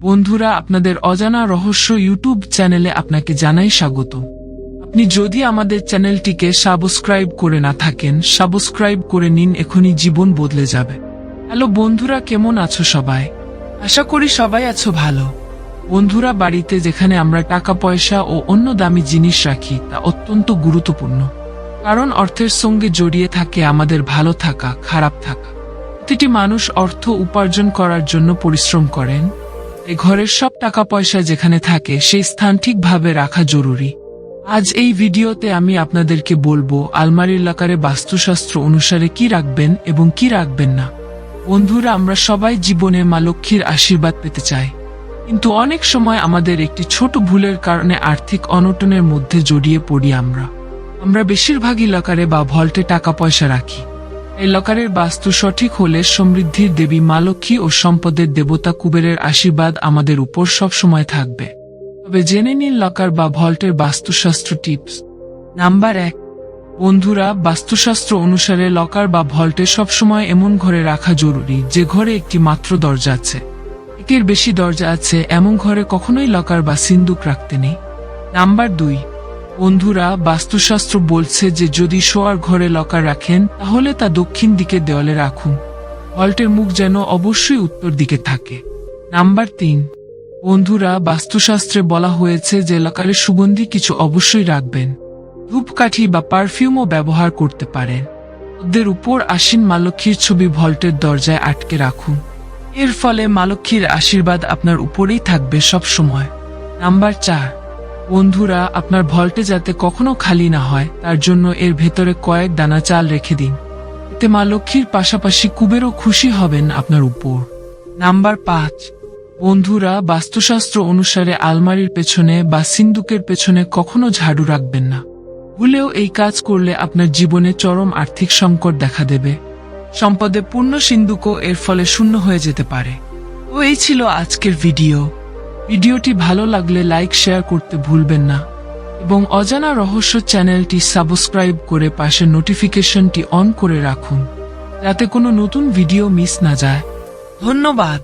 বন্ধুরা, আপনাদের অজানা রহস্য ইউটিউব চ্যানেলে আপনাকে জানাই স্বাগত। আপনি যদি আমাদের চ্যানেলটিকে সাবস্ক্রাইব করে না থাকেন, সাবস্ক্রাইব করে নিন, এখনই জীবন বদলে যাবে। হ্যালো বন্ধুরা, কেমন আছো সবাই? আশা করি সবাই আছো ভালো। বন্ধুরা, বাড়িতে যেখানে আমরা টাকা পয়সা ও অন্য দামি জিনিস রাখি তা অত্যন্ত গুরুত্বপূর্ণ, কারণ অর্থের সঙ্গে জড়িয়ে থাকে আমাদের ভালো থাকা, খারাপ থাকা। প্রতিটি মানুষ অর্থ উপার্জন করার জন্য পরিশ্রম করেন। এই ঘরের সব টাকা পয়সা যেখানে থাকে সেই স্থান ঠিকভাবে রাখা জরুরি। আজ এই ভিডিওতে আমি আপনাদেরকে বলবো আলমারির লকারে বাস্তুশাস্ত্র অনুসারে কি রাখবেন এবং কি রাখবেন না। বন্ধুরা, আমরা সবাই জীবনে মা লক্ষ্মীর আশীর্বাদ পেতে চাই, কিন্তু অনেক সময় আমাদের একটি ছোট ভুলের কারণে আর্থিক অনটনের মধ্যে জড়িয়ে পড়ি। আমরা বেশিরভাগই লকারে বা ভল্টে টাকা পয়সা রাখি। এই লকারের বাস্তু সঠিক হলে সমৃদ্ধির দেবী মা লক্ষ্মী ও সম্পদের দেবতা কুবেরের আশীর্বাদ আমাদের উপর সবসময় থাকবে। তবে জেনে নিন লকার বা ভল্টের বাস্তুশাস্ত্র টিপস। নাম্বার 1। বন্ধুরা, বাস্তুশাস্ত্র অনুসারে লকার বা ভল্টে সবসময় এমন ঘরে রাখা জরুরি যে ঘরে একটি মাত্র দরজা আছে। একের বেশি দরজা আছে এমন ঘরে কখনোই লকার বা সিন্দুক রাখতে নেই। নাম্বার 2। বন্ধুরা, বাস্তুশাস্ত্র বলছে যে যদি শোয়ার ঘরে লকার রাখেন তাহলে তা দক্ষিণ দিকের দেওয়ালে রাখুন। ভল্টের মুখ যেন অবশ্যই উত্তর দিকে থাকে। নাম্বার 3। বন্ধুরা, বাস্তুশাস্ত্রে বলা হয়েছে যে লকারে সুগন্ধি কিছু অবশ্যই রাখবেন। ধূপকাঠি বা পারফিউমও ব্যবহার করতে পারেন। ওদের উপর আসীন মা লক্ষ্মীর ছবি ভল্টের দরজায় আটকে রাখুন। এর ফলে মা লক্ষ্মীর আশীর্বাদ আপনার উপরেই থাকবে সব সময়। নাম্বার 4। বন্ধুরা, আপনার ভল্টে যাতে কখনো খালি না হয় তার জন্য এর ভেতরে কয়েক দানা চাল রেখে দিন। এতে মা লক্ষ্মীর পাশাপাশি কুবেরও খুশি হবেন আপনার উপর। নাম্বার 5। বন্ধুরা, বাস্তুশাস্ত্র অনুসারে আলমারির পেছনে বা সিন্দুকের পেছনে কখনো ঝাড়ু রাখবেন না। ভুলেও এই কাজ করলে আপনার জীবনে চরম আর্থিক সংকট দেখা দেবে। সম্পদে পূর্ণ সিন্দুকও এর ফলে শূন্য হয়ে যেতে পারে। তো এই ছিল আজকের ভিডিওটি ভালো লাগলে লাইক শেয়ার করতে ভুলবেন না এবং অজানা রহস্য চ্যানেলটি সাবস্ক্রাইব করে পাশের নোটিফিকেশনটি অন করে রাখুন, যাতে কোনো নতুন ভিডিও মিস না যায়। ধন্যবাদ।